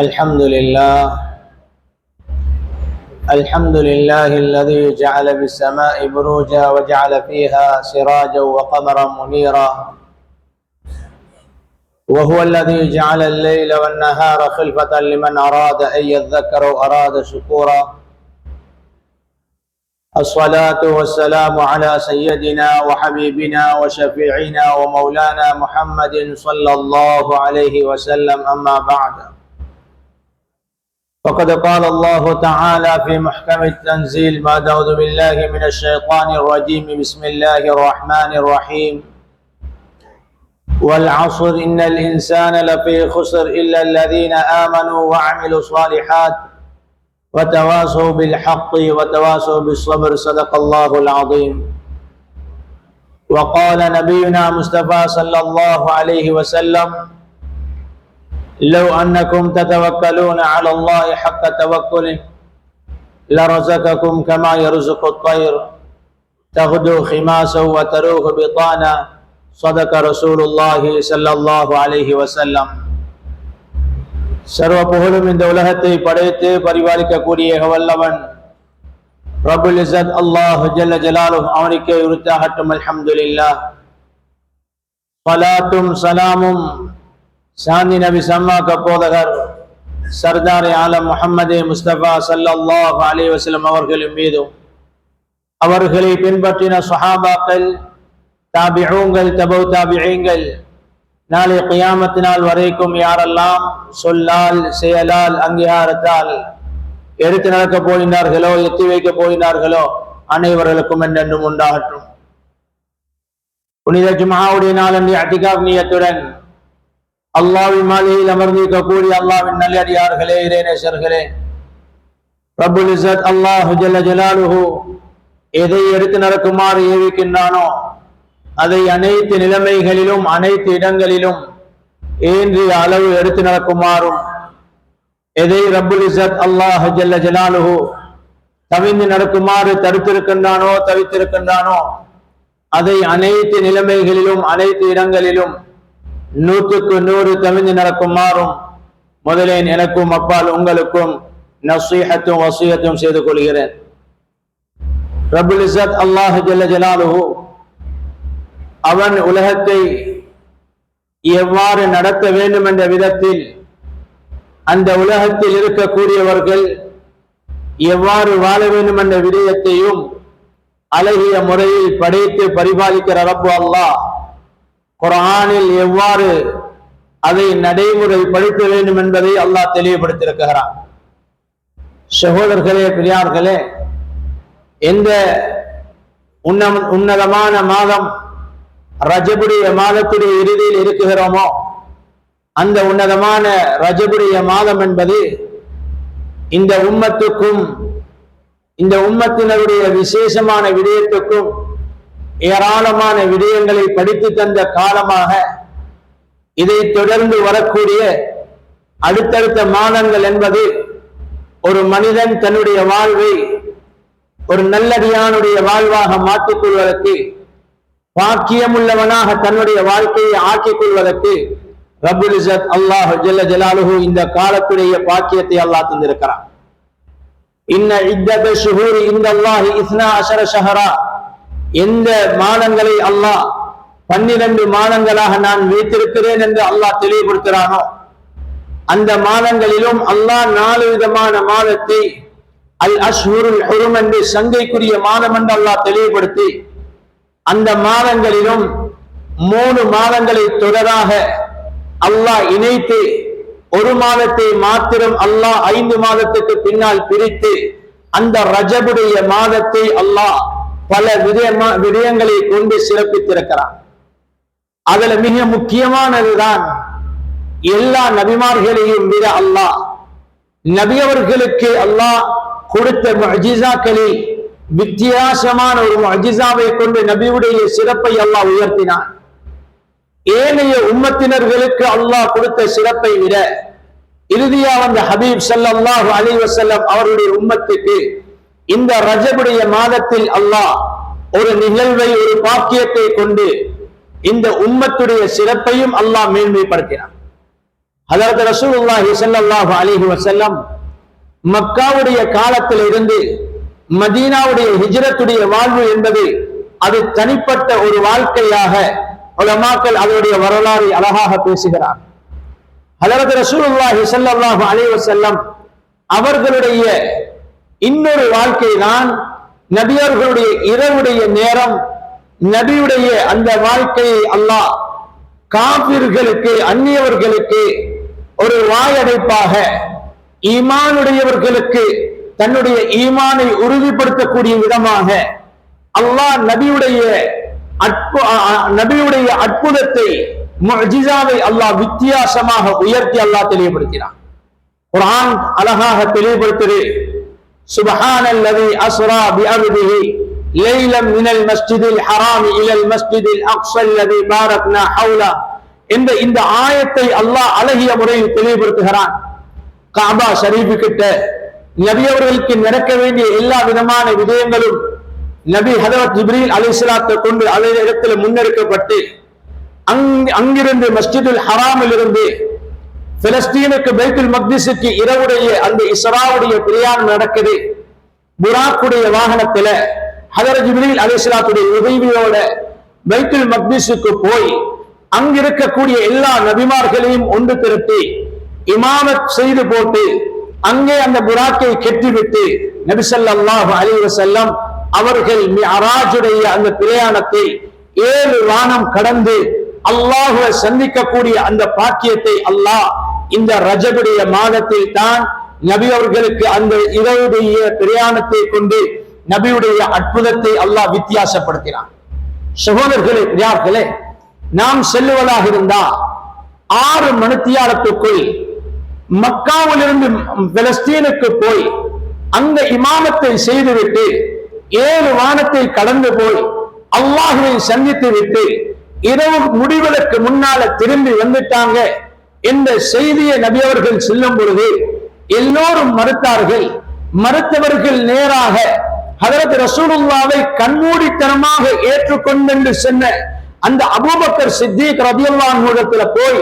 الحمد لله الذي جعل بالسماء بروجا وجعل فيها سراجا وقمرا منيرا، وهو الذي جعل الليل والنهار خلفة لمن أراد أن يذكر وأراد شكورا. الصلاة والسلام على سيدنا وحبيبنا وشفيعنا ومولانا محمد صلى الله عليه وسلم. أما بعد، فقد قال الله تعالى في محكم التنزيل بعد أعوذ بالله من الشيطان الرجيم. بسم الله الرحمن الرحيم. والعصر إن الإنسان لفي خسر إلا الذين آمنوا وعملوا الصالحات وتواصوا بالحق وتواصوا بالصبر. صدق الله العظيم. وقال نبينا مصطفى صلى الله عليه وسلم: لو أنكم تتوكلون على الله حق توكله لرزقكم كما يرزق الطير تغدو خماسا وتروح بطانا. صدق رسول الله صلى الله عليه وسلم. சர்வ புகழும் இந்த உலகத்தை படைத்து பரிபாலிக்கக்கூடிய வல்லவன் ரப்புல் இஸ்ஸத் அல்லாஹ் ஜல்ல ஜலாலுஹு அவனுக்கே உரித்தாகட்டும். அல்ஹம்துலில்லாஹ். ஸலாத்தும் ஸலாமும் சாந்தி நபி சம்மாக்க போதகர் சர்தார் ஆலம் முஹம்மது முஸ்தபா ஸல்லல்லாஹு அலைஹி வஸல்லம் அவர்களின் மீதும், அவர்களை பின்பற்றின ஸஹாபாக்கள், தாபிஊன்கள், தபவு தாபிஈன்கள், நாளை கியாமத் நாள் வரைக்கும் யாரெல்லாம் சொல்லால் செயலால் அங்கீகாரத்தால் எடுத்து நடக்க போகிறார்களோ, எத்தி வைக்க போகிறார்களோ, அனைவர்களுக்கும் என்றென்றும் உண்டாகட்டும். புனித ஜும்ஆவுடைய நாளன்று இஅ்திகாஃப் நியத்துடன் அல்லாஹ்வின் மாளிகையில் அமர்ந்திருக்கக்கூடிய அல்லாஹ்வின் நல்லடியார்களே, இறைநேசர்களே, ரப்புல் இஸ்ஸத் அல்லாஹ் ஜல்ல ஜலாலுஹு எதை எடுத்து நடக்குமாறு ஏவிக்கின்றானோ அதை அனைத்து நிலைமைகளிலும் அனைத்து இடங்களிலும் ஏந்திய அளவு எடுத்து நடக்குமாறும், எதை ரப்புல் இஸ்ஸத் அல்லாஹ் ஜல்ல ஜலாலுஹு தவிர்த்து நடக்குமாறு தடுத்திருக்கின்றானோ தவித்திருக்கின்றானோ அதை அனைத்து நிலைமைகளிலும் அனைத்து இடங்களிலும் 100க்கு 100 தவிர்த்து நடக்குமாறும் முதலேன் எனக்கும் அப்பால் உங்களுக்கும் நஸீஹத்தும் வஸியத்தும் செய்து கொள்கிறேன். ரப்புல் இஸ்ஸத் அல்லாஹ் ஜல்ல ஜலாலுஹு அவன் உலகத்தை எவ்வாறு நடத்த வேண்டும் என்ற விதத்தில், அந்த உலகத்தில் இருக்கக்கூடியவர்கள் எவ்வாறு வாழ வேண்டும் என்ற விடயத்தையும் அழகிய முறையில் படைத்து பரிபாலிக்கிற ரப்பு அல்லாஹ் குர்ஆனில் எவ்வாறு அதை நடைமுறைப்படுத்த வேண்டும் என்பதை அல்லாஹ் தெளிவுபடுத்தியிருக்கிறான். சகோதரர்களே, பெரியார்களே, எந்த உன்னதமான மாதம் ரஜபுடைய மாதத்துடைய இறுதியில் இருக்குகிறோமோ, அந்த உன்னதமான ரஜபுடைய மாதம் என்பது இந்த உம்மத்துக்கும் இந்த உம்மத்தினருடைய விசேஷமான விடயத்துக்கும் ஏராளமான விடயங்களை படித்து தந்த காலமாக இதை தொடர்ந்து வரக்கூடிய அடுத்தடுத்த மாதங்கள் என்பது ஒரு மனிதன் தன்னுடைய வாழ்வை ஒரு நல்லடியானுடைய வாழ்வாக மாற்றிக் கொள்வதற்கு, பாக்கியமுள்ளவனாக தன்னுடைய வாழ்க்கையை ஆக்கிக் கொள்வதற்கு ரப்புல் இஸ்ஸத் அல்லாஹ் ஜல்ல ஜலாலுஹு இந்த காலத்துடைய பாக்கியத்தை அல்லாஹ் தந்திருக்கிறான். இன்ன இத்தத ஷுஹூரி இந்தல்லாஹி 12 ஷஹரா, எந்த மாதங்களை அல்லாஹ் 12 மாதங்களாக நான் வைத்திருக்கிறேன் என்று அல்லாஹ் தெளிவுபடுத்துகிறானோ, அந்த மாதங்களிலும் அல்லாஹ் 4 விதமான மாதத்தை அல் அஷ்ஹுருல் ஹுரும் என்று சங்கைக்குரிய மாதம் என்று அல்லாஹ் தெளிவுபடுத்தி, அந்த மாதங்களிலும் 3 மாதங்களை தொடராக அல்லாஹ் இணைத்து ஒரு மாதத்தை மாத்திரம் அல்லாஹ் 5 மாதத்துக்கு பின்னால் பிரித்து அந்த ரஜபுடைய மாதத்தை அல்லாஹ் பல விடயங்களை கொண்டு சிறப்பித்திருக்கிறான். அதுல மிக முக்கியமானதுதான், எல்லா நபிமார்களையும் விட அல்லாஹ் நபியவர்களுக்கு அல்லாஹ் கொடுத்த முஅ்ஜிஸாக்களில் வித்தியாசமான ஒரு முஅ்ஜிஸாவை கொண்டு நபியுடைய சிறப்பை அல்லாஹ் உயர்த்தினான். ஏனைய உம்மத்தினர்களுக்கு அல்லாஹ் கொடுத்த சிறப்பை விட இறுதியா வந்த ஹபீப் ஸல்லல்லாஹு அலைஹி வஸல்லம் அவருடைய உம்மத்துக்கு இந்த ரஜபுடைய மாதத்தில் அல்லாஹ் ஒரு நிகழ்வை, ஒரு பாக்கியத்தை கொண்டு இந்த உம்மத்துடைய சிறப்பையும் அல்லாஹ் மேன்மைப்படுத்தினான். ஹஜ்ரத் ரசூலுல்லாஹி ஸல்லல்லாஹு அலைஹி வஸல்லம் மக்காவுடைய காலத்தில் இருந்து மதீனாவுடைய ஹிஜ்ரத்துடைய வாழ்வு என்பது அது தனிப்பட்ட ஒரு வாழ்க்கையாக உலமாக்கள் அதனுடைய வரலாறை அழகாக பேசுகிறார். ஹஜ்ரத் ரசூலுல்லாஹி ஸல்லல்லாஹு அலைஹி வஸல்லம் அவர்களுடைய இன்னொரு வாழ்க்கை தான் நபியர்களுடைய இரவுடைய நேரம். நபியுடைய அந்த வாழ்க்கையை அல்லாஹ் காபிர்களுக்கு, அந்நியவர்களுக்கு ஒரு வாயடைப்பாக, ஈமானுடையவர்களுக்கு தன்னுடைய ஈமானை உறுதிப்படுத்தக்கூடிய விதமாக அல்லாஹ் நபியுடைய அற்புதத்தை, முஅ்ஜிஸாவை அல்லாஹ் வித்தியாசமாக உயர்த்தி அல்லாஹ் தெளிவுபடுத்தினான். குர்ஆன் அழகாக தெளிவுபடுத்துது. சுப்ஹானல்லதி அஸ்ரா பிஅப்திஹி லைலம் மினல் மஸ்ஜிதில் ஹராமி இலல் மஸ்ஜிதில் அக்ஸல்லதி பாரக்னா ஹவுலா என்ற இந்த ஆயத்தை அல்லாஹ் அழகிய முறையில் தெளிவுபடுத்துகிறான். காபா ஷரீஃபு கிட்ட நபி அவர்களுக்கு நடக்க வேண்டிய எல்லா விதமான விடயங்களும் நபி ஹஜ்ரத் ஜிப்ரீல் அலைஹிஸ்ஸலாத்தை கொண்டு அதே இடத்துல முன்னெடுக்கப்பட்டு அங்கிருந்து மஸ்ஜிதுல் ஹராமில் இருந்து பிலஸ்தீனுக்கு பைத்துல் மக்திஸுக்கு இரவுடைய அந்த இஸ்ராவுடைய பிரயாணம் நடக்குது. புராக்குடைய வாகனத்துல ஹஜ்ரத் ஜிப்ரீல் அலைஹிஸ்ஸலாத்துடைய உதவியோட பைத்துல் மக்திஸுக்கு போய் அங்கிருக்கக்கூடிய எல்லா நபிமார்களையும் ஒன்று திரட்டி இமாமத் செய்து போட்டு அங்கே அந்த புராக்கை கெட்டிவிட்டு நபி ஸல்லல்லாஹு அலைஹி வஸல்லம் அவர்கள் மிஅராஜுடைய அந்த பிரயாணத்தை 7 வானம் கடந்து அல்லாஹ்வை சந்திக்கக்கூடிய அந்த பாக்கியத்தை அல்லாஹ் இந்த ரஜபுடைய மாதத்தில் தான் நபி அவர்களுக்கு அந்த இரவுடைய பிரயாணத்தை கொண்டு நபியுடைய அற்புதத்தை அல்லாஹ் வித்தியாசப்படுத்தினான். சகோதரர்களே, நாம் செல்லுவதாக இருந்தா 6 மணித்தியாலத்துக்குள் மக்காவிலிருந்து பிலஸ்தீனுக்கு போய் அங்க இமாமத்தை செய்துவிட்டு 7 வானத்தை கடந்து போய் அல்லாஹ்வை சந்தித்து விட்டு இரவு முடிவதற்கு முன்னால திரும்பி வந்துட்டாங்க என்ற செய்தியை நபி அவர்கள் சொல்லும் பொழுது எல்லோரும் மறுத்தார்கள். மறுத்தவர்கள் நேராக ஹஜ்ரத் ரசூலுல்லாஹ்வை கண்மூடித்தனமாக ஏற்றுக்கொண்டு சென்ற அந்த அபூபக்கர் சித்திக் ரலியல்லாஹு அன்ஹு இடத்துல போய்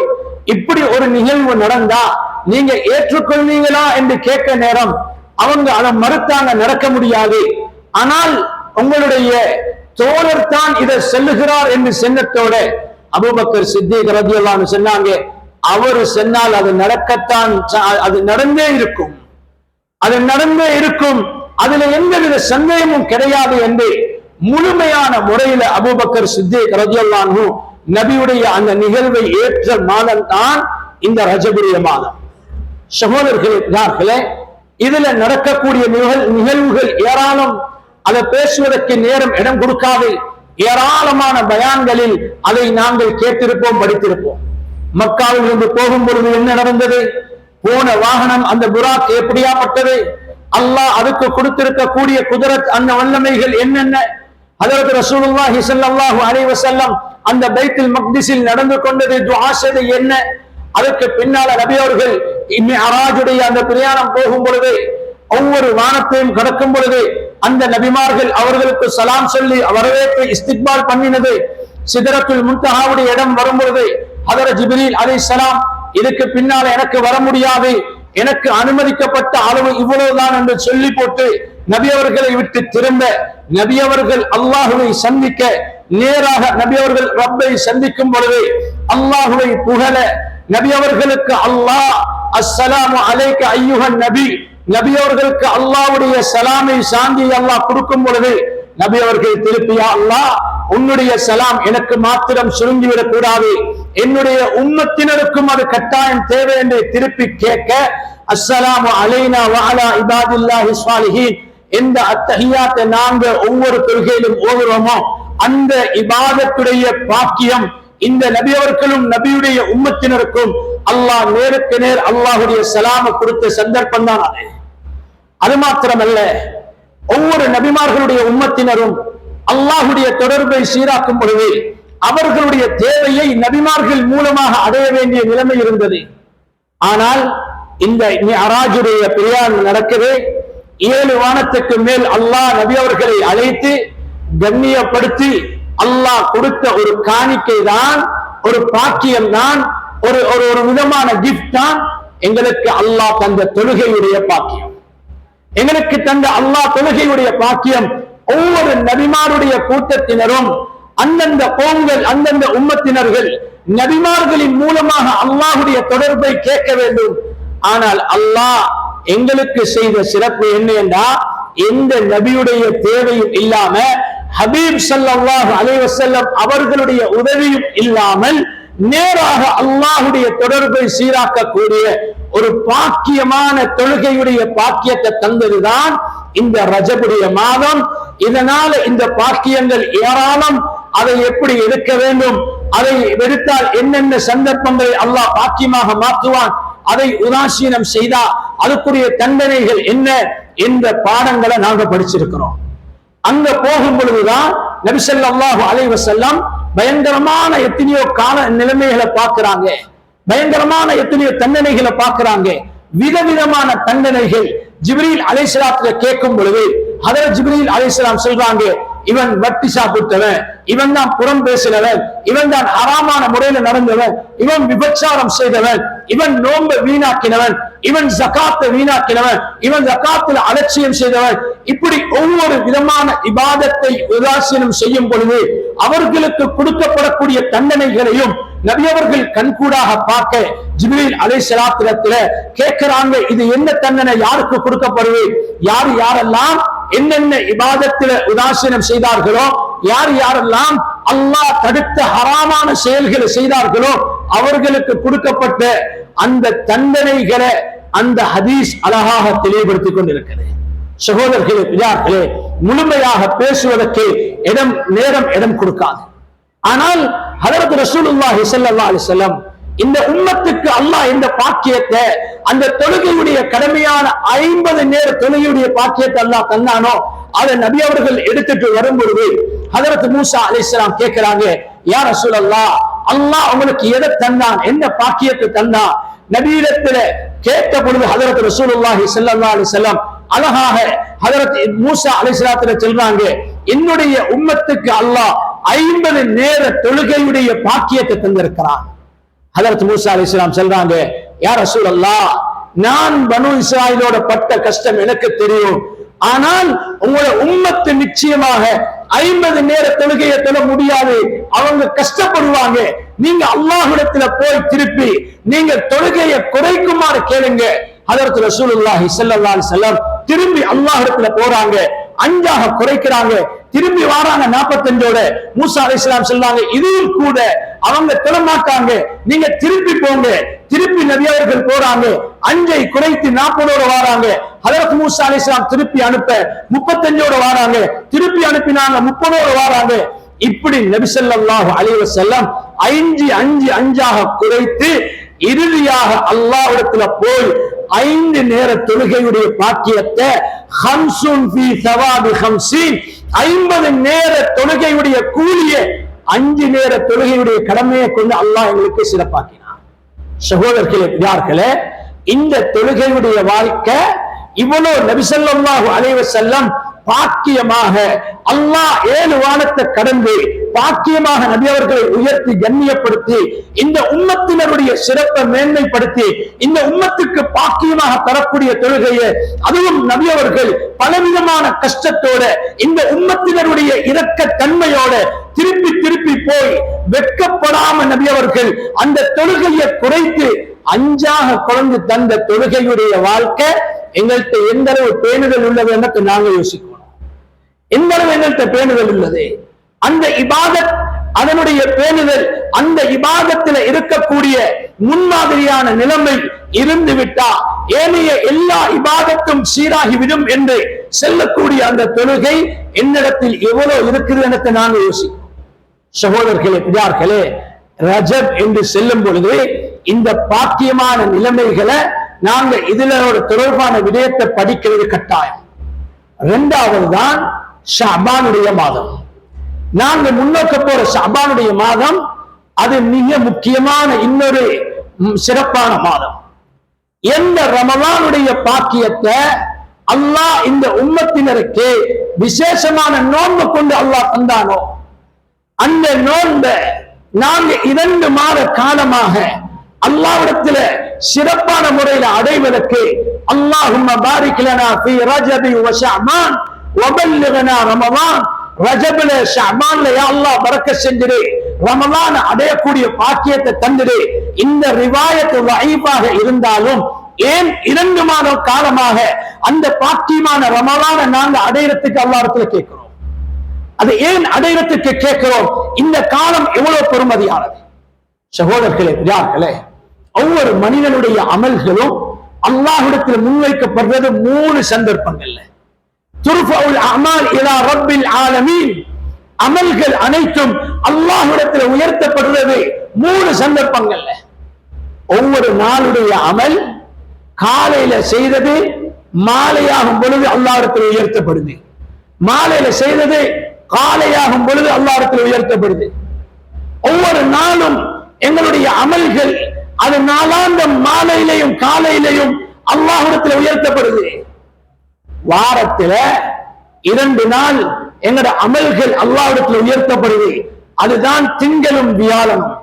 இப்படி ஒரு நிகழ்வு நடந்தா நீங்க ஏற்றுக்கொள்வீங்களா என்று கேட்க நேரம் அவங்க அதை மறுத்தாங்க, நடக்க முடியாது. ஆனால் உங்களுடைய தோழர் தான் இதை செல்லுகிறார் என்று சென்னத்தோட அபூபக்கர் சித்திக் ரலியல்லாஹு அன்ஹு சொன்னாங்க, அவர் சொன்னால் அது நடக்கத்தான், அது நடந்தே இருக்கும், அது நடந்தே இருக்கும், அதுல எந்தவித சந்தேகமும் கிடையாது என்று முழுமையான முறையில அபூபக்கர் சித்திக் ரலியல்லாஹு அன்ஹு நபியுடைய அந்த நிகழ்வை ஏற்ற மாதம் தான் இந்த ரஜபுடைய மாதம். சகோதரர்களே, இதுல நடக்கக்கூடிய நிகழ்வுகள் ஏராளம். அதை பேசுவதற்கு நேரம் இடம் கொடுக்காது. ஏராளமான பயான்களில் அதை நாங்கள் கேட்டிருப்போம், படித்திருப்போம். மக்காவில் இருந்து போகும் பொழுது என்ன நடந்தது, போன வாகனம் அந்த புராக் எப்படியாப்பட்டது, அல்லாஹ் அதுக்கு கொடுத்திருக்கக்கூடிய குதிரத் அந்த வல்லமைகள் என்னென்ன, ஹஜ்ரத் ரசூலுல்லாஹி ஸல்லல்லாஹு அலைஹி வஸல்லம் அந்த பைத்துல் மக்திஸில் நடந்து கொண்டது துஆ என்ன, அதற்கு பின்னால நபி அவர்கள் மிஅராஜுடைய அந்த பிரயாணம் போகும் பொழுது ஒவ்வொரு வானத்தையும் கடக்கும் பொழுது அந்த நபிமார்கள் அவர்களுக்கு சலாம் சொல்லி வரவேற்று இஸ்திக்பால் பண்ணினது, சிதரத்துல் முன்தஹாவுடைய இடம் வரும் பொழுது ஹஜ்ரத் ஜிப்ரீல் அலைஹிஸ்ஸலாம் இதுக்கு பின்னால எனக்கு வர முடியாது, எனக்கு அனுமதிக்கப்பட்ட அளவு இவ்வளவுதான் என்று சொல்லி போட்டு நபி அவர்களை விட்டு திரும்ப நபி அவர்கள் அல்லாஹுவை சந்திக்க நேராக நபி அவர்கள் ரப்பை சந்திக்கும் பொழுது அல்லாஹுவை புகழ நபி அவர்களுக்கு அல்லாஹ் அஸ்ஸலாமு அலைக அய்யுஹன் நபி, நபி அவர்களுக்கு அல்லாஹ்வுடைய சலாமை சாந்தி அல்லாஹ் கொடுக்கும் பொழுது நபி அவர்கள் திருப்பியா அல்லாஹ் உன்னுடைய சலாம் எனக்கு மாத்திரம் சுருங்கிவிடக் கூடாது, என்னுடைய உம்மத்தினருக்கும் அது கட்டாயம் தேவை என்று திருப்பி கேட்க அஸ்ஸலாமு அலைனா வ அலா இபாதில்லாஹி ஸாலிஹீன் என்ற அத்தஹியாத்தை நாங்க ஒவ்வொரு தொழுகையிலும் ஓதுறோமோ அந்த இபாதத்துடைய பாக்கியம் இந்த நபி அவர்களும் நபியுடைய உம்மத்தினருக்கும் அல்லாஹ் நேருக்கு நேர் அல்லாஹுடைய சலாமை கொடுத்த சந்தர்ப்பம் தான் அது. அது மாத்திரமல்ல, ஒவ்வொரு நபிமார்களுடைய உம்மத்தினரும் அல்லாஹுடைய தொடர்பை சீராக்கும் பொழுது அவர்களுடைய தேவையை நபிமார்கள் மூலமாக அடைய வேண்டிய நிலைமை இருந்தது. ஆனால் இந்த மிஅராஜுடைய பிரயாணம் நடக்கவே 7 வானத்துக்கு மேல் அல்லாஹ் நபி அவர்களை அழைத்து கண்ணியப்படுத்தி அல்லாஹ் கொடுத்த ஒரு காணிக்கை தான், ஒரு பாக்கியம் தான் ஒரு ஒரு விதமான கிஃப்ட் தான் எங்களுக்கு அல்லாஹ் தந்த தொழுகையுடைய பாக்கியம். எங்களுக்கு தந்த அல்லாஹ் தொழுகையுடைய பாக்கியம். ஒவ்வொரு நபிமாருடைய கூட்டத்தினரும் அந்தந்த கோம்கள் அந்தந்த உம்மத்தினர்கள் நபிமார்களின் மூலமாக அல்லாஹுடைய தொடர்பை கேட்க வேண்டும். ஆனால் அல்லாஹ் எங்களுக்கு செய்த சிறப்பு என்னன்னா, எந்த நபியுடைய தேவையும் இல்லாம ஹபீப் ஸல்லல்லாஹு அலைஹி வஸல்லம் அவர்களுடைய உதவியும் இல்லாமல் நேராக அல்லாஹுடைய தொடர்பை சீராக்கக்கூடிய ஒரு பாக்கியமான தொழுகையுடைய பாக்கியத்தை தந்ததுதான் இந்த ரஜபுடைய மாதம். இதனால இந்த பாக்கியங்கள் ஏராளம். அதை எப்படி எடுக்க வேண்டும், அதை எடுத்தால் என்னென்ன சந்தர்ப்பங்களை அல்லாஹ் பாக்கியமாக மாற்றுவான், அதை உதாசீனம் செய்தா அதுக்குரிய தண்டனைகள் என்ன என்ற பாடங்களை நாங்க படிச்சிருக்கிறோம். அங்க போகும் பொழுதுதான் நபி ஸல்லல்லாஹு அலைஹி வஸல்லம் பயங்கரமான எத்தனையோ கால நிலைமைகளை பார்க்கிறாங்க, பயங்கரமான எத்தனையோ தண்டனைகளை பார்க்கிறாங்க, விதவிதமான தண்டனைகள். ஜிப்ரீல் அலைஹிஸ்ஸலாத்துல கேட்கும் பொழுது ஹதரத் ஜிப்ரீல் அலைஹிஸ்ஸலாம் சொல்றாங்க, இவன் வட்டி சாப்பிட்டவன், இவன் தான் புறம் பேசினவன், இவன் தான் ஹராமான முறையில நடந்தவன், இவன் விபச்சாரம் செய்தவன், இவன் நோன்ப வீணாக்கினவன், இவன் ஜகாத்தை வீணாக்கினவன், இவன் ஜகாத்தில் அலட்சியம் செய்தவன். இப்படி ஒவ்வொரு விதமான இபாதத்தை உதாசீனம் செய்யும் பொழுது அவர்களுக்கு கொடுக்கப்படக்கூடிய தண்டனைகளையும் நபி அவர்கள் கண்கூடாக பார்க்க ஜிப்ரீல் அலைஹிஸ்ஸலாத்திடத்துல கேட்கிறாங்க, இது என்ன தண்டனை, யாருக்கு கொடுக்கப்படுது, யார் யாரெல்லாம் என்னென்ன இபாதத்தில உதாசீனம் செய்தார்களோ, யார் யாரெல்லாம் அல்லாஹ் தடுத்த ஹராமான செயல்களை செய்தார்களோ அவர்களுக்கு கொடுக்கப்பட்ட அந்த தண்டனைகளை அந்த ஹதீஸ் அழகாக தெளிவுபடுத்திக் கொண்டிருக்கிறது. சகோதரர்களே, பிதாக்களே, முழுமையாக பேசுவதற்கு நேரம் கொடுக்காது. ஆனால் ஹதரத் ரசூலுல்லாஹி ஸல்லல்லாஹு அலைஹி வஸல்லம் இந்த உம்மத்துக்கு அல்லாஹ் இந்த பாக்கியத்தை, அந்த தொழுகையுடைய கடமையான 50 நேர தொழுகையுடைய பாக்கியத்தை அல்லாஹ் தந்தானோ அதை நபி அவர்கள் எடுத்துட்டு வரும்பொழுது ஹதரத் மூசா அலைஹிஸ்ஸலாம் கேட்கிறாங்க, யா ரசூலல்லாஹ், அல்லாஹ் உங்களுக்கு எதை தந்தான், என்ன பாக்கியத்தை தந்தான்? நபியிடத்துல கேட்ட பொழுது ஹதரத் ரசூலுல்லாஹி ஸல்லல்லாஹு அலைஹி வஸல்லம் அழகாக ஹதரத் மூசா அலைஹிஸ்ஸலாத்துல சொல்றாங்க, என்னுடைய உம்மத்துக்கு அல்லாஹ் 50 நேர தொழுகையுடைய பாக்கியத்தை தந்திருக்கிறான். ஹதரத் மூசா அலைஹிஸ்ஸலாம் சொல்றாங்க, யா ரசூலல்லாஹ், நான் பனு இஸ்ராயீலோட பட்ட கஷ்டம் எனக்கு தெரியும். ஆனால் உங்களோட உம்மத்து நிச்சயமாக 50 நேர தொழுகையை தொழ முடியாது, அவங்க கஷ்டப்படுவாங்க. நீங்க அல்லாஹ்விடத்துல போய் திருப்பி நீங்க தொழுகையை குறைக்குமாறு கேளுங்க. ஹதரத் ரசூலுல்லாஹி ஸல்லல்லாஹு அலைஹி வஸல்லம் திரும்பி அல்லாஹ்விடத்துல போறாங்க, 5ஆக குறைக்கிறாங்க. திரும்பி வராங்க 45ஓட. மூசா அலைஹிஸ்ஸலாம் சொல்றாங்க, இதுவும் கூட அவங்க தொழ மாட்டாங்க, நீங்க திருப்பி போங்க. திருப்பி நபி அவர்கள் போறாங்க, 5ஐ குறைத்து 40ஓட வராங்க. ஹதரத் மூசா அலைஹிஸ்ஸலாம் திருப்பி அனுப்ப 35ஓட வராங்க, திருப்பி அனுப்பினாங்க 30ஓட வராங்க. இப்படி நபி ஸல்லல்லாஹு அலைஹி வஸல்லம் 5ஆக குறைத்து இறுதியாக அல்லாஹ்விடத்துல போய் 5 நேர தொழுகையுடைய பாக்கியத்தை 50 நேர தொழுகையுடைய கூலிய 5 நேர தொழுகையுடைய கடமையை கொண்டு அல்லாஹ் எங்களுக்கு சிறப்பாக்கினார். சகோதரர்களே, பிதாக்களே, இந்த தொழுகையுடைய வாழ்க்கை இவ்வளவு நபி ஸல்லல்லாஹு அலைஹி வஸல்லம் பாக்கியமாக அல்லாஹ் 7 வானத்தை கடந்து பாக்கியமாக நபி அவர்களை உயர்த்தி கண்ணியப்படுத்தி இந்த உம்மத்தினருடைய சிறப்பை மேன்மைப்படுத்தி இந்த உம்மத்துக்கு பாக்கியமாக தரக்கூடிய தொழுகையை, அதுவும் நபி அவர்கள் பலவிதமான கஷ்டத்தோட இந்த உம்மத்தினருடைய இரக்க தன்மையோட திருப்பி திருப்பி போய் வெட்கப்படாம நபி அவர்கள் அந்த தொழுகையை குறைத்து 5ஆக குறைந்து தந்த தொழுகையுடைய வாழ்க்கை எங்கள்கிட்ட எந்த அளவு பேணுதல் உள்ளது என்று நாங்க யோசிக்கணும். எந்த அளவு எங்கள்கிட்ட பேணுதல் உள்ளது, அந்த இபாதத், அதனுடைய பேணுதல், அந்த இபாதத்தில் இருக்கக்கூடிய முன்மாதிரியான நிலைமை இருந்து விட்டா ஏனைய எல்லா இபாதத்தும் சீராகிவிடும் என்று செல்லக்கூடிய அந்த தொழுகை என்னிடத்தில் எவ்வளவு இருக்குது என்று நாங்க யோசிக்கணும். சகோதரர்களே, பிதார்களே, ரஜப் என்று செல்லும் பொழுது இந்த பாக்கியமான நிலைமைகளை நாங்க இதுல ஒரு தொடர்பான விடயத்தை படிக்கிறது கட்டாயம். 2வது தான் ஷஅபானுடைய மாதம். நாங்க முன்னோக்க போற ஷஅபானுடைய மாதம் அது மிக முக்கியமான இன்னொரு சிறப்பான மாதம். எந்த ரமலானுடைய பாக்கியத்தை அல்லாஹ் இந்த உம்மத்தினருக்கு விசேஷமான நோன்பு கொண்டு அல்லாஹ் தந்தானோ அந்த நோன்பை நாங்க 2 மாத காலமாக அல்லாஹ்விடத்துல சிறப்பான முறையில் அடைவதற்கு அல்லாஹும்ம பாரிக் லனா ஃபீ ரஜபி வ ஷஅபான் வ பல்லிக்னா ரமலான். ரஜப்ல ஷஅபான்ல யா அல்லாஹ் பரக்கத் செஞ்சிரு, ரமலான் அடையக்கூடிய பாக்கியத்தை தந்திரு. இந்த ரிவாயத் ضعيفாக இருந்தாலும் ஏன் 2 மாத காலமாக அந்த பாக்கியமான ரமலானை நாங்க அடையறதுக்கு அல்லாஹ்விடத்துல கேட்கிறோம். அது ஏன் அடையறதுக்கு கேட்கிறோம்? இந்த காலம் எவ்வளவு பெருமதியானது. சகோதரர்களே, பெரியார்களே, ஒவ்வொரு மனிதனுடைய அமல்களும் அல்லாஹ்விடத்தில் முன்வைக்கப்படுறது 3 சந்தர்ப்பங்கள்ல. துர்ஃபஉல் அமால் இலா ரப்பில் ஆலமீன், அமல்கள் அனைத்தும் அல்லாஹ்விடத்தில் உயர்த்தப்படுறது 3 சந்தர்ப்பங்கள்ல. ஒவ்வொரு நாளுடைய அமல் காலையில செய்தது மாலையாகும் பொழுது அல்லாஹ்விடத்தில் உயர்த்தப்படுது, மாலையில செய்தது காலையாகும் பொழுது அல்லாஹ்விடத்தில் உயர்த்தப்படுது. ஒவ்வொரு நாளும் எங்களுடைய அமல்கள் அது நாளாந்தம் மாலையிலையும் காலையிலையும் அல்லாஹ்விடத்தில் உயர்த்தப்படுது. வாரத்துல 2 நாள் எங்கட அமல்கள் அல்லாஹ்விடத்தில் உயர்த்தப்படுது, அதுதான் திங்களும் வியாழனும்.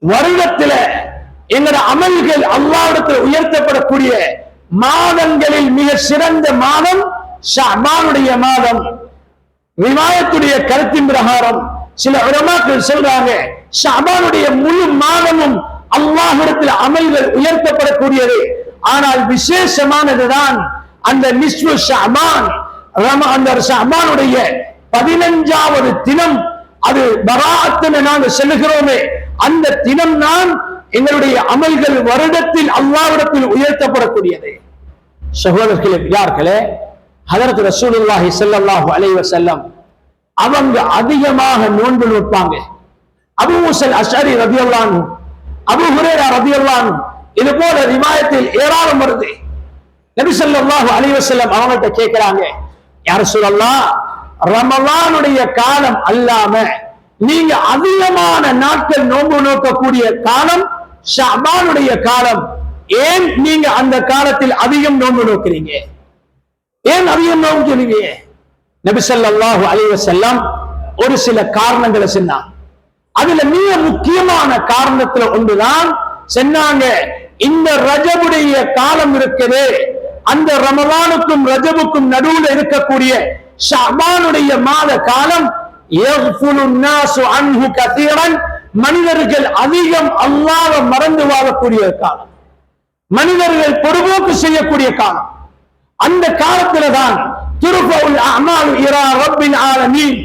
வருடத்துல எங்கட அமல்கள் அல்லாஹ்விடத்தில் உயர்த்தப்படக்கூடிய மாதங்களில் மிக சிறந்த மாதம் ஷஅபானுடைய மாதம். ரிவாயத்துடைய கருத்தின் பிரகாரம் சில உலமாக்கள் சொல்றாங்க, ஷஅபானுடைய முழு மாதமும் அல்லாஹ்விடத்தில் அமல்கள் உயர்த்தப்படக்கூடியது. ஆனால் விசேஷமானதுதான் அந்த நிஸ்ஃபு ஷஅபான், அந்த ஷஅபானுடைய 15வது தினம். அது பராஅத்துன்னு நாங்க சொல்லுகிறோமே, அந்த தினம் தான் எங்களுடைய அமல்கள் வருடத்தில் அல்லாஹ்விடத்தில் உயர்த்தப்படக்கூடியது. சகோதரர்களே, பெரியார்களே, ஹஜ்ரத் ரசூலுல்லாஹி ஸல்லல்லாஹு அலைஹி வஸல்லம் அவங்க அதிகமாக நோன்பு நோட்பாங்க. அபூ மூஸா அஷ்அரி ரலியல்லாஹு அன்ஹு, அபூ ஹுரைரா ரலியல்லாஹு அன்ஹு, இது போல ரிவாயத்தில் ஏராளம் வருது. நபி ஸல்லல்லாஹு அலைஹி வஸல்லம் அவங்கள்ட்ட கேட்கிறாங்க, யா ரசூலல்லாஹ், ரமலானுடைய காலம் அல்லாம நீங்க அதிகமான நாட்கள் நோன்பு நோக்கக்கூடிய காலம் ஷஅபானுடைய காலம், ஏன் நீங்க அந்த காலத்தில் அதிகம் நோன்பு நோக்கிறீங்க? ஏன் அதிகம் நோக்கிறீங்க? நபி ஸல்லல்லாஹு அலைஹி வஸல்லம் ஒரு சில காரணங்களை சொன்னாங்க. அதுல மிக முக்கியமான காரணத்துல ஒன்றுதான் சொன்னாங்க, இந்த ரஜபுடைய காலம் இருக்குது, அந்த ரமலானுக்கும் ரஜபுக்கும் நடுவுல இருக்கக்கூடிய ஷஅபானுடைய மாத காலம், யக்ஃபுலு النَّاسُ عَنْهُ كَثِيرًا, மனிதர்கள் அதிகம் அல்லாஹ்வை மறந்து வாழக்கூடிய காலம், மனிதர்கள் பொறுப்போக்கு செய்யக்கூடிய காலம். அந்த காலத்துல தான் துர்ஃபஉல் அமால் இலா ரப்பில் ஆலமீன்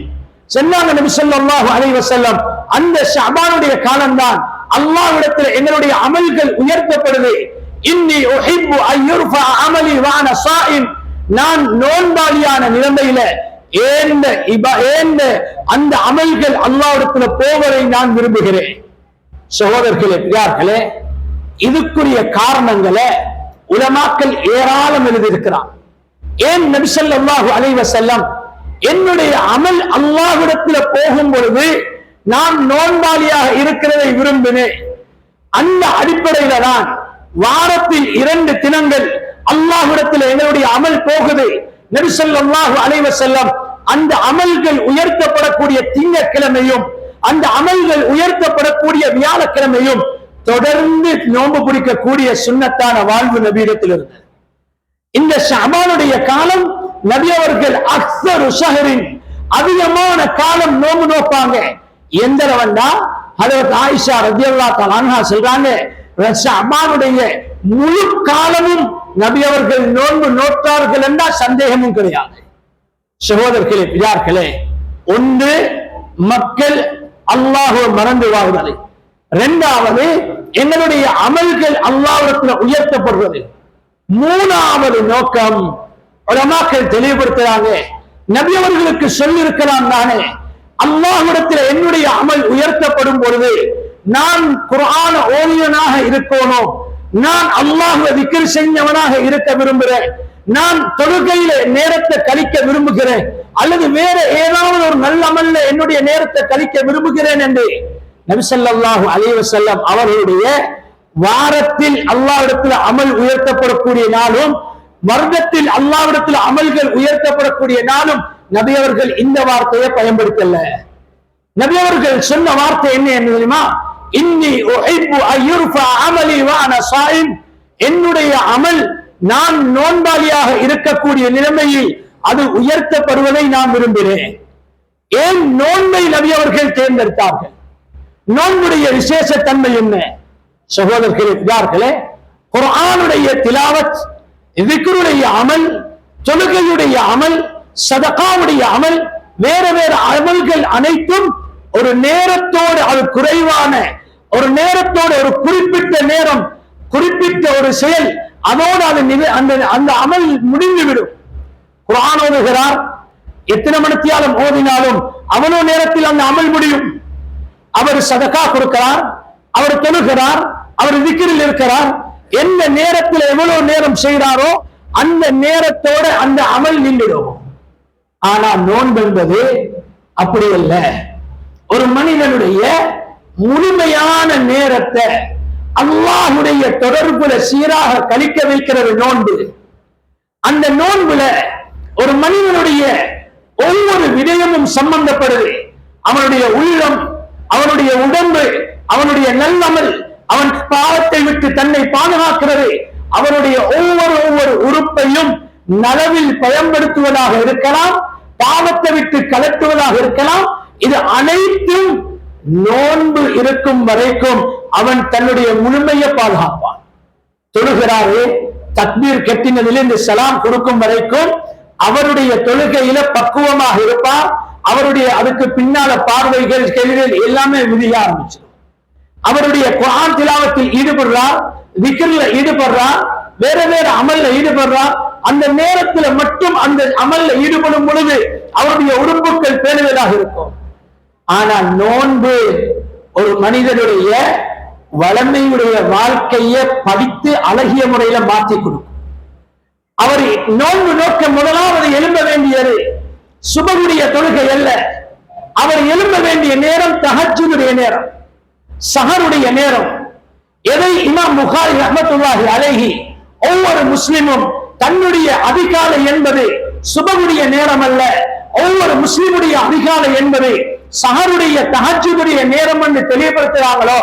சொன்னாங்க நபி ஸல்லல்லாஹு அலைஹி வஸல்லம். அந்த ஷஅபானுடைய காலம் தான் அல்லாஹ்விடத்தில் எங்களுடைய அமல்கள் உயர்த்தப்படுது. இன்னி உஹிப்பு அன் யுர்ஃபஅ அமலி வ அன ஸாயிம், நான் நோன்பாளியான நிலைமையில அந்த அமல்கள் அல்லாஹ்விடத்தில் போவதை நான் விரும்புகிறேன். சகோதரர்களே, பெரியார்களே, இதுக்குரிய காரணங்களை உலமாக்கள் ஏராளம் எழுதியிருக்கிறார். ஏன் நபி ஸல்லல்லாஹு அலைஹி வஸல்லம் என்னுடைய அமல் அல்லாஹ்விடத்தில் போகும் பொழுது நான் நோன்பாளியாக இருக்கிறதை விரும்பினேன். அந்த அடிப்படையில தான் வாரத்தில் 2 தினங்கள் அல்லாஹ்விடத்தில் எங்களுடைய அமல் போகுது. நபி ஸல்லல்லாஹு அலைஹி வஸல்லம் அந்த அமல்கள் உயர்த்தப்படக்கூடிய திங்கட்கிழமையும் அந்த அமல்கள் உயர்த்தப்படக்கூடிய வியாழக்கிழமையும் தொடர்ந்து நோன்பு பிடிக்கக்கூடிய சுன்னத்தான வாழ்வு நபியிடத்தில் இருந்தது. இந்த ஷஅபானுடைய காலம் நபி அவர்கள் அக்ஸரு ஷஹரின், அதிகமான காலம் நோன்பு நோப்பாங்க. எந்த அளவுன்னா ஹஜ்ரத் ஆயிஷா ரலியல்லாஹு தஆலா அன்ஹா சொல்றாங்க, ஷஅபானுடைய முழு காலமும் நபி அவர்கள் நோன்பு நோட்டார்கள் என்றா சந்தேகமும் கிடையாது. சகோதரர்களே, பெரியார்களே, ஒன்று மக்கள் அல்லாஹ்வை மறந்து வாழ்வது, 2வது எங்களுடைய அமல்கள் அல்லாஹ்விடத்தில் உயர்த்தப்படுவது, 3வது நோக்கம் உலமாக்கள் தெளிவுபடுத்துறாங்க, நபி அவர்களுக்கு சொல்லியிருக்கலாம் தானே, அல்லாஹ்விடத்தில் என்னுடைய அமல் உயர்த்தப்படும் பொழுது நான் குர்ஆன் ஓதியவனாக இருக்கணும், நான் அல்லாஹ்வை திக்ர் செஞ்சவனாக இருக்க விரும்புகிறேன், நான் தொழுகையில நேரத்தை கழிக்க விரும்புகிறேன், அல்லது வேற ஏதாவது ஒரு நல்ல அமல்ல என்னுடைய நேரத்தை கழிக்க விரும்புகிறேன் என்று நபி ஸல்லல்லாஹு அலைஹி வஸல்லம் அவர்களுடைய வாரத்தில் அல்லாஹ்விடத்தில் அமல் உயர்த்தப்படக்கூடிய நாளும் வருடத்தில் அல்லாஹ்விடத்தில் அமல்கள் உயர்த்தப்படக்கூடிய நாளும் நபி அவர்கள் இந்த வார்த்தையை பயன்படுத்தல. நபி அவர்கள் சொன்ன வார்த்தை என்ன தெரியுமா? இன்னி உஹிப்பு அய்யுர்ஃபா அமலி வ அன ஸாயிம், என்னுடைய அமல் நான் நோன்பாளியாக இருக்கக்கூடிய நிலைமையில் அது உயர்த்தப்படுவதை நான் விரும்புகிறேன். ஏன் நோன்பை நபி அவர்கள் தேர்ந்தெடுத்தார்கள்? நோன்புடைய விசேஷ தன்மை என்ன? சகோதரர்களே, குர்ஆனுடைய திலாவத், திக்ருடைய அமல், தொழுகையுடைய அமல், சதகாவுடைய அமல், வேற வேற அமல்கள் அனைத்தும் ஒரு நேரத்தோடு, அது குறைவான ஒரு நேரத்தோடு, ஒரு குறிப்பிட்ட நேரம், குறிப்பிட்ட ஒரு செயல், அதோடு அது அந்த அமல் முடிந்துவிடும். குர்ஆன் ஓதுகிறார், எத்தனை மணித்தியாலும் ஓதினாலும் அவனோ நேரத்தில் அந்த அமல் முடியும். அவர் சதகா கொடுக்கிறார், அவர் தொழுகிறார், அவர் திக்ரில் இருக்கிறார், எந்த நேரத்தில் எவ்வளவு நேரம் செய்கிறாரோ அந்த நேரத்தோட அந்த அமல் நின்றுடும். ஆனா நோன்பு என்பது அப்படி அல்ல. ஒரு மனிதனுடைய முழுமையான நேரத்தை அல்லாஹ்வுடைய தொடர்புல சீராக கழிக்க வைக்கிறது நோன்பு. அந்த நோன்புல ஒரு மனிதனுடைய ஒவ்வொரு விடயமும் சம்பந்தப்படுது. அவனுடைய உள்ளம், அவனுடைய உடம்பு, அவனுடைய நல்லமல், அவன் பாவத்தை விட்டு தன்னை பாதுகாக்கிறது. அவனுடைய ஒவ்வொரு உறுப்பையும் நலவில் பயன்படுத்துவதாக இருக்கலாம், பாவத்தை விட்டு கலட்டுவதாக இருக்கலாம். இது அனைத்தும் நோன்பு இருக்கும் வரைக்கும் அவன் தன்னுடைய முழுமையை பாதுகாப்பான். தொழுகிறாரு, தக்பீர் கட்டினதிலிருந்து சலாம் கொடுக்கும் வரைக்கும் அவருடைய தொழுகையில பக்குவமாக இருப்பார். அவருடைய அதுக்கு பின்னால பார்வைகள், கேள்விகள் எல்லாமே விதிய ஆரம்பிச்சிடும். அவருடைய குர்ஆன் திலாவத்தில் ஈடுபடுறார், திக்ர்ல ஈடுபடுறார், வேற வேற அமல்ல ஈடுபடுறார். அந்த நேரத்துல மட்டும் அந்த அமல்ல ஈடுபடும் பொழுது அவருடைய உறுப்புகள் பேணுவதாக இருக்கும். ஆனால் நோன்பு ஒரு மனிதனுடைய வளமையுடைய வாழ்க்கையை படித்து அழகிய முறையில மாற்றி கொடுக்கும். அவர் நோன்பு நோக்க முதலாவது எழும்ப வேண்டியது சுபகுடைய தொழுகை அல்ல. அவர் எழும்ப வேண்டிய நேரம் தஹஜ்ஜுடைய நேரம், சஹருடைய நேரம். எதை இமாம் புகாரி ரஹ்மத்துல்லாஹி அலைஹி, ஒவ்வொரு முஸ்லிமும் தன்னுடைய அதிகாலை என்பது சுபகுடைய நேரம் அல்ல, ஒவ்வொரு முஸ்லிமுடைய அதிகாலை என்பது சஹருடைய தஹஜ்ஜுடைய நேரம் என்று தெளிவுபடுத்துகிறாங்களோ,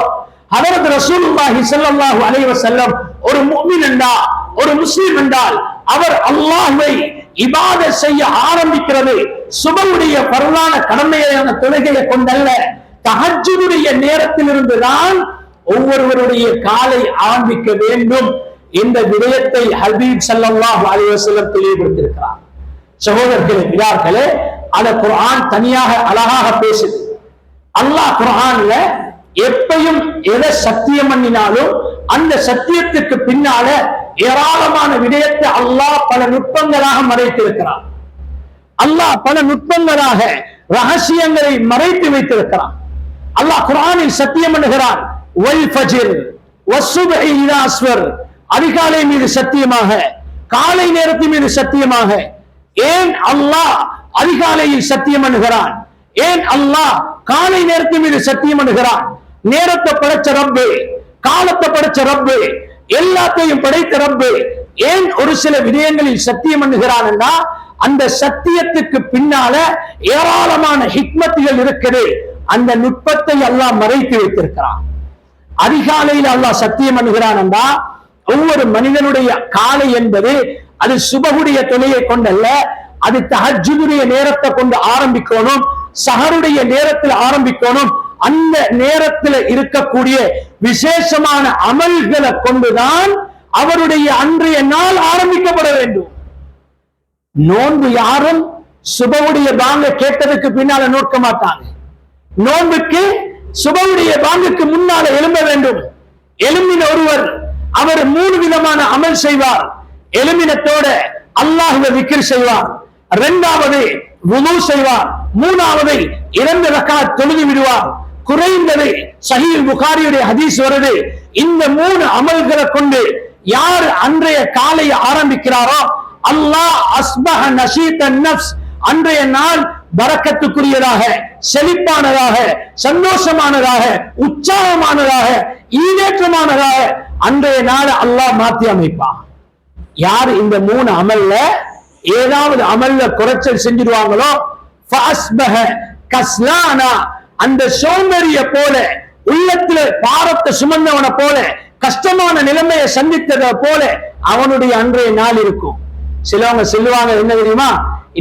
ஹதரத் ரசூலுல்லாஹி ஸல்லல்லாஹு அலைஹி வஸல்லம் ஒரு முஃமின் என்றால், ஒரு முஸ்லிம் என்றால் அவர் அல்லாஹ்வை இபாதத் செய்ய ஆரம்பிக்கிறது சுபஹுடைய பரலான கடமையான தொழுகையை கொண்டல்ல, தஹஜ்ஜுடைய நேரத்திலிருந்து தான் ஒவ்வொருவருடைய காலை ஆரம்பிக்க வேண்டும் என்ற விடயத்தை ஹபீப் ஸல்லல்லாஹு அலைஹி வஸல்லம் தெளிவுபடுத்தியிருக்கிறார். சகோதரர்களே, அந்த குர்ஆன் தனியாக அழகாக பேசுது. அல்லாஹ் குர்ஆன்ல எப்பையும் எதை சத்தியம் பண்ணினாலும் அந்த சத்தியத்துக்கு பின்னால ஏராளமான விடயத்தை அல்லாஹ் பல நுட்பங்களாக மறைத்திருக்கிறான். அல்லாஹ் பல நுட்பங்களாக ரகசியங்களை மறைத்து வைத்திருக்கிறான். அல்லாஹ் குர்ஆனில் சத்தியம் பண்ணுகிறான், வல் ஃபஜ்ர் வஸ்ஸுப்ஹி இதா அஸ்வர், அதிகாலை மீது சத்தியமாக, காலை நேரத்தின் மீது சத்தியமாக. ஏன் அல்லாஹ் அதிகாலையில் சத்தியம் பண்ணுகிறான்? ஏன் அல்லாஹ் காலை நேரத்தின் மீது சத்தியம் பண்ணுகிறான்? நேரத்தை படைச்ச ரப்பு, காலத்தை படைச்ச ரப்பு, எல்லாத்தையும் படைத்த ரப்பு ஏன் ஒரு சில விடயங்களில் சத்தியம் பண்ணுகிறான் என்றா, அந்த சத்தியத்துக்கு பின்னால ஏராளமான ஹிக்மத்துகள் இருக்குது. அந்த நுட்பத்தை அல்லாஹ் மறைத்து வைத்திருக்கிறான். அதிகாலையில் அல்லாஹ் சத்தியம் பண்ணுகிறான் என்றா, ஒவ்வொரு மனிதனுடைய காலை என்பது அது சுபகுடைய தொலையை கொண்டல்ல, அது தஹஜ்ஜுடைய நேரத்தை கொண்டு ஆரம்பிக்கணும், சஹருடைய நேரத்தில் ஆரம்பிக்கணும். அந்த நேரத்தில் இருக்கக்கூடிய விசேஷமான அமல்களை கொண்டுதான் அவருடைய அன்றைய நாள் ஆரம்பிக்கப்பட வேண்டும். நோன்பு யாரும் சுபவுடைய பாங்க கேட்டதுக்கு பின்னால நோக்க மாட்டாங்க. நோன்புக்கு சுபவுடைய பாங்குக்கு முன்னால எழும்ப வேண்டும். எழும்பின ஒருவர் அவர் 3 விதமான அமல் செய்வார். எழும்பினத்தோட அல்லாஹ்வை விக்ர் செய்வார், இரண்டாவது வுது செய்வார், மூணாவது 2 ரக்காத் தொழுது விடுவார். குறைந்தது சஹீஹ் புகாரியுடைய ஹதீஸ் வருது, இந்த 3 அமல்களை கொண்டு யார் அன்றைய காலை ஆரம்பிக்கிறாரோ அல்லாஹ் அஸ்பஹ நஷீதன் நஃப்ஸ், அன்றைய நாள் பரக்கத்துக்குரியதாக, செழிப்பானதாக, சந்தோஷமானதாக, உற்சாகமானதாக, ஈடேற்றமானதாக அன்றைய நாள் அல்லாஹ் மாற்றி அமைப்பான். யார் இந்த 3 அமல்ல ஏதாவது அமல்ல குறைச்சல் செஞ்சிருவாங்களோ ஃபஅஸ்பஹ கஸ்லானா, அந்த சோம்பேறிய போல உள்ளத்துல பாரத்தை சுமந்தவனை போல, கஷ்டமான நிலைமையை சந்தித்ததை போல அவனுடைய அன்றைய நாள் இருக்கும். சிலவங்க சொல்லுவாங்க, என்ன தெரியுமா,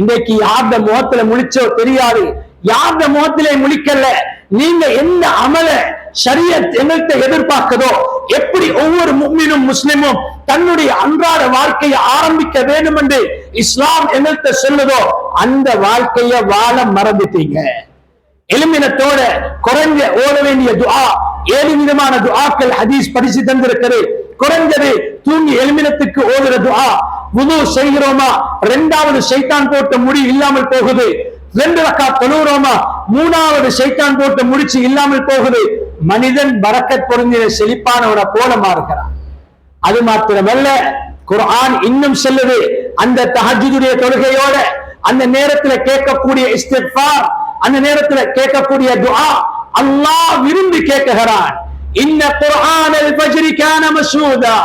இன்றைக்கு யார்த முகத்துல முழிச்சோ தெரியாது, யார்த முகத்திலே முழிக்கல, நீங்க எந்த அமல ஷரியத் எங்கள்கிட்ட எதிர்பார்க்கதோ, எப்படி ஒவ்வொரு முஃமினும் முஸ்லிமும் தன்னுடைய அன்றாட வாழ்க்கையை ஆரம்பிக்க வேண்டும் என்று இஸ்லாம் எங்கள்கிட்ட சொல்லுதோ அந்த வாழ்க்கையை வாழ மறந்துட்டீங்க. எலுமினத்தோட குறைஞ்ச ஓட வேண்டிய துஆ 7 விதமான துஆக்கள் ஹதீஸ் படிச்சு தந்திருக்கிறது. குறைஞ்சது தூங்கி எலுமினத்துக்கு ஓதுற துஆ. வுது செய்கிறோமா, 2வது ஷைத்தான் போட்ட முடி இல்லாமல் போகுது. 2 ரக்காத் தொழுகிறோமா, 3வது ஷைத்தான் போட்ட முடிச்சு இல்லாமல் போகுது. மனிதன் பரக்கத் பொருந்தின செழிப்பானவனை போல மாறுகிறான். அது மாத்திரமல்ல, குர்ஆன் இன்னும் சொல்லுது, அந்த தஹஜ்ஜுடைய தொழுகையோட அந்த நேரத்தில் கேட்கக்கூடிய இஸ்திக்ஃபார், அந்த நேரத்தில் கேட்கக்கூடிய துஆ அல்லாஹ் விரும்பி கேட்கிறான். இன்ன குர்ஆனல் ஃபஜ்ரி கான மஷூதா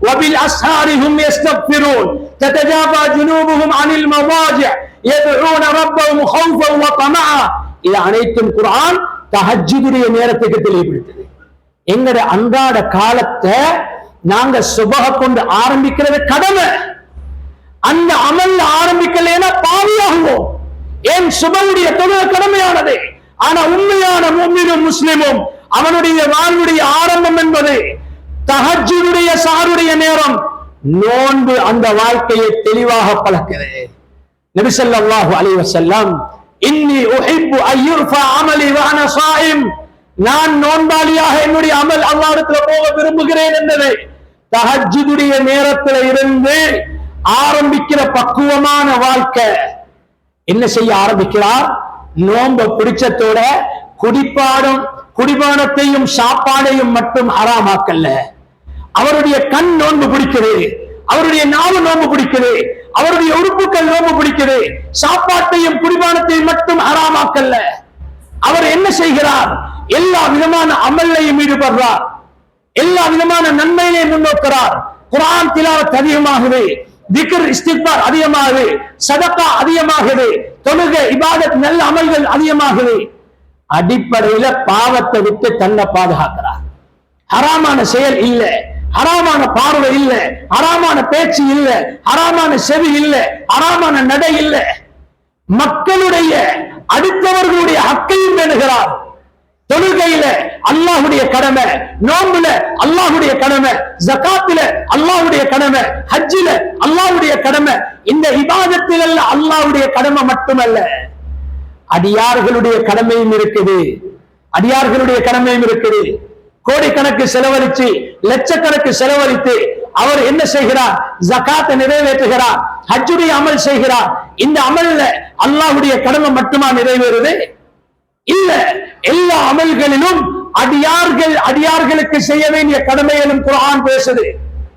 வபில் அஸ்ஹாரி ஹும் யஸ்தக்ஃபிரூன் ததஜாபா ஜுனூபுஹும் அனில் மவாஜி யதுஊன ரப்பஹும் ஹௌஃபன் வ தமஆ. இது அனைத்தும் குர்ஆன் தஹஜ்ஜுடைய நேரத்துக்கு தெளிவுபடுத்துது. எங்கட அன்றாட காலத்தை நாங்க சுபஹ கொண்டு ஆரம்பிக்கிறது கடமை. அந்த அமல்ல ஆரம்பிக்கலைன்னா பாவியாகுவோம். ஏன் சுபவுடைய தொழுகை கடமையானது. ஆனா உண்மையான முஃமினும் முஸ்லிமும் அவனுடைய வாழ்வுடைய ஆரம்பம் என்பது தஹஜ்ஜுடைய சாருடைய நேரம். நோன்பு அந்த வாழ்க்கையை தெளிவாக பழக்கிறது. நபி ஸல்லல்லாஹு அலைஹி வஸல்லம், இன்னி உஹிப்பு அன் யுர்ஃபா அமலி வ அனா ஸாயிம், நான் நோன்பாளியாக என்னுடைய அமல் அல்லாஹ்விடத்துல போக விரும்புகிறேன் என்பது தஹஜ்ஜுடைய நேரத்தில் இருந்து ஆரம்பிக்கிற பக்குவமான வாழ்க்கை. என்ன செய்ய ஆரம்பிக்கிறார்? நோன்ப பிடிச்சத்தோட குடிபானத்தையும் சாப்பாடையும் மட்டும் ஹராமாக்கல்ல. அவருடைய கண் நோன்பு பிடிக்குது, அவருடைய நாவு நோன்பு பிடிக்குது, அவருடைய உறுப்புகள் நோன்பு பிடிக்குது. சாப்பாட்டையும் குடிபானத்தையும் மட்டும் ஹராமாக்கல்ல. அவர் என்ன செய்கிறார்? எல்லா விதமான அமல்லையும் ஈடுபடுறார், எல்லா விதமான நன்மையிலே முன்னோக்கிறார். குர்ஆன் திலாவத் அதிகமாகுது, திக்ர் இஸ்திக்பார் அதிகமாகுது, சதகா அதிகமாகுது, தொழுகை இபாதத் நல்ல அமல்கள் அதிகமாகுது. அடிப்படையில பாவத்தை விட்டு தன்னை பாதுகாக்கிறார். ஹராமான செயல் இல்ல, ஹராமான பார்வை இல்ல, ஹராமான பேச்சு இல்ல, ஹராமான செவி இல்ல, ஹராமான நடை இல்ல. மக்களுடைய அடுத்தவர்களுடைய ஹக்கையும் பேணுகிறார். தொழுகையில அல்லாஹ்வுடைய கடமை, நோன்புல அல்லாஹ்வுடைய கடமை, ஜகாத்துல அல்லாஹ்வுடைய கடமை, ஹஜ்ஜில அல்லாஹ்வுடைய கடமை. இந்த இபாதத்தில் அல்லாஹ்வுடைய கடமை மட்டுமல்ல, அடியார்களுடைய கடமையும் இருக்குது. அடியார்களுடைய கடமையும் இருக்குது. கோடிக்கணக்கு செலவழிச்சு, லட்சக்கணக்கு செலவழித்து அவர் என்ன செய்கிறார்? ஜகாத்தை நிறைவேற்றுகிறார், ஹஜ்ஜுடைய அமல் செய்கிறார். இந்த அமல்ல அல்லாஹ்வுடைய கடமை மட்டுமா நிறைவேறுது? இல்ல. எல்லா அமல்களிலும் அடியார்களுக்கு செய்ய வேண்டிய கடமைகளும் குர்ஆன் பேசுது.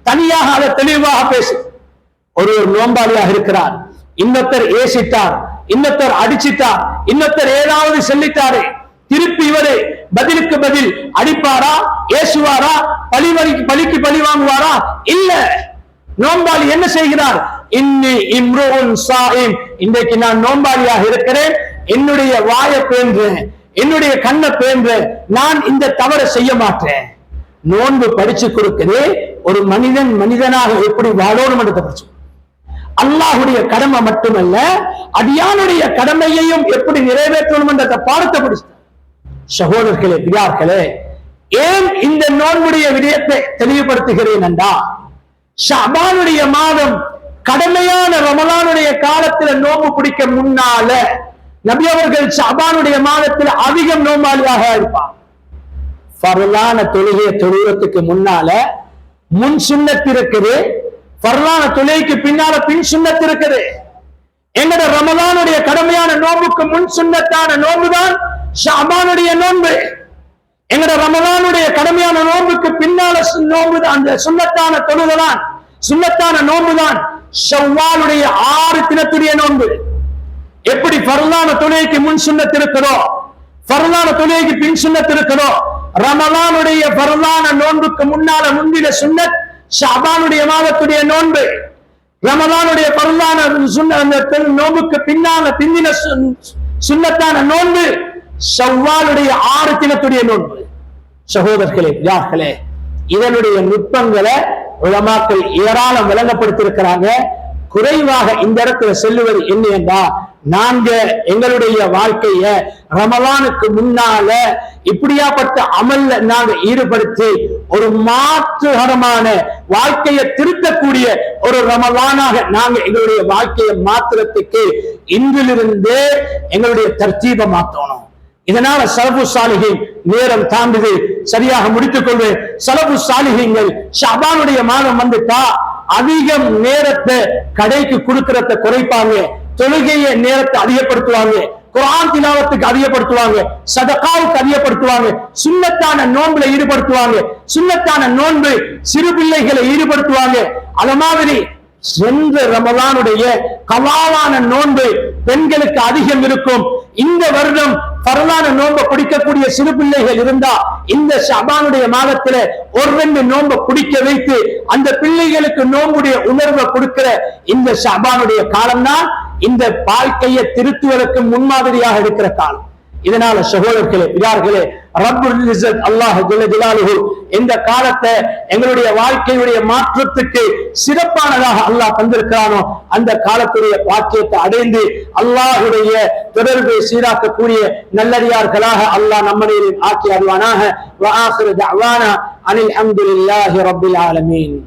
தனியாக அதை தெளிவாக பேசுது. ஒரு நோன்பாளியாக இருக்கிறார், இன்னொருத்தர் ஏசிட்டார், இன்னொருத்தர் அடிச்சிட்டார், இன்னொருத்தர் ஏதாவது சொல்லிட்டாரு. திருப்பி இவரு பதிலுக்கு பதில் அடிப்பாரா, ஏசுவாரா, பலிக்கு பழி வாங்குவாரா? இல்ல. நோன்பாளி என்ன செய்கிறார்? இன்னி இம்ருஉன் ஸாயிம், இன்றைக்கு நான் நோன்பாளியாக இருக்கிறேன், என்னுடைய வாயை பேன்றேன், என்னுடைய கண்ணை பேன்றேன், நான் இந்த தவறை செய்ய மாட்டேன். நோன்பு படிச்சு கொடுக்குது ஒரு மனிதன் மனிதனாக எப்படி வாழணும் என்று படிச்சு. அல்லாஹ்வுடைய கடமை மட்டுமல்ல, அடியானுடைய கடமையையும் எப்படி நிறைவேற்றணும் என்ற பாடத்தை படிச்சு. சகோதரர்களே, பிரியார்களே, ஏன் இந்த நோன்புடைய விடயத்தை தெளிவுபடுத்துகிறேன் என்றா, ஷஅபானுடைய மாதம் கடமையான ரமலானுடைய காலத்துல நோன்பு பிடிக்க முன்னால நபி அவர்கள் ஷஅபானுடைய மாதத்தில் அதிகம் நோன்பாளியாக இருப்பார். ஃபர்லான தொழுகையை தொழுவதற்கு முன்னால முன் சுன்னத் இருக்குது, ஃபர்லான தொழுகைக்கு பின்னால பின் சுன்னத் இருக்குது. எங்கட ரமலானுடைய கடமையான நோன்புக்கு முன் சுன்னத்தான நோன்புதான் ஷஅபானுடைய நோன்பு. எங்கட ரமலானுடைய கடமையான நோன்புக்கு பின்னால நோன்பு, அந்த சுன்னத்தான தொழுகைதான், சுன்னத்தான நோன்புதான் ஷவ்வாலுடைய 6 தினத்துடைய நோன்பு. எப்படி ஃபர்லான தொழுகைக்கு முன் சுன்னத் இருக்கிறதோ, ஃபர்லான தொழுகைக்கு பின் சுன்னத் இருக்கிறதோ, ரமலானுடைய ஃபர்லான நோன்புக்கு முன்னால முந்தின சுன்னத் ஷஅபானுடைய மாதத்துடைய நோன்பு. ரமலானுடைய ஃபர்லான நோன்புக்கு பின்னால பிந்தின சுன்னத்தான நோன்பு ஷவ்வாலுடைய 6 தினத்துடைய நோன்பு. சகோதரர்களே, யார்களே, இதனுடைய நுட்பங்களை உலமாக்கள் ஏராளம் விளங்கப்படுத்திருக்கிறாங்க. குறைவாக இந்த இடத்துல செல்லுவது என்ன என்றா, நாங்க எங்களுடைய வாழ்க்கைய ரமலானுக்கு முன்னால இப்படியாப்பட்ட அமல்ல நாங்க ஈடுபடுத்தி ஒரு மாற்றுகரமான வாழ்க்கையை திருத்தக்கூடிய ஒரு ரமலானாக நாங்க எங்களுடைய வாழ்க்கையை மாத்திரத்துக்கு இன்றிலிருந்து எங்களுடைய தர்த்தீபை மாற்றணும். இதனால சலபு சாலிஹீன், நேரம் தாண்டுது, சரியாக முடித்துக் கொள்வேன். சலபு சாலிஹீன்கள் ஷஅபானுடைய மாதம் வந்துட்டா அதிகம் நேரத்தை கடைக்கு கொடுக்கறத குறைப்பாங்க, தொழுகைய நேரத்தை அதிகப்படுத்துவாங்க, குர்ஆன் திலாவத்துக்கு அதிகப்படுத்துவாங்க, சதகாவுக்கு அதிகப்படுத்துவாங்க, சுன்னத்தான நோன்புல ஈடுபடுத்துவாங்க, சுன்னத்தான நோன்பு சிறு பிள்ளைகளை ஈடுபடுத்துவாங்க. அது மாதிரி சென்ற ரமலானுடைய கலாவான நோன்பு பெண்களுக்கு அதிகம் இருக்கும். இந்த வருடம் பரலான நோன்பை பிடிக்கக்கூடிய சிறு பிள்ளைகள் இருந்தா இந்த ஷஅபானுடைய மாதத்துல ஒரு 2 நோன்பை பிடிக்க வைத்து அந்த பிள்ளைகளுக்கு நோன்புடைய உணர்வை கொடுக்கிற இந்த ஷஅபானுடைய காலம்தான் இந்த வாழ்க்கையை திருத்துவதற்கு முன்மாதிரியாக இருக்கிற காலம். இதனால சகோதரர்களே, பிதார்களே, ரப்புல் இஸ்ஸத் அல்லாஹ் ஜல்ல ஜலாலுஹு இந்த காலத்தை எங்களுடைய வாழ்க்கையுடைய மாற்றத்துக்கு சிறப்பானதாக அல்லாஹ் தந்திருக்கிறானோ அந்த காலத்துடைய பாக்கியத்தை அடைந்து அல்லாஹுடைய தொடர்பை சீராக்கக்கூடிய நல்லடியார்களாக அல்லாஹ் நம்மை ஆக்கி அருள்வானாக. வ ஆகிரு தஅவானா அனில் ஹம்துலில்லாஹி ரப்பில் ஆலமீன்.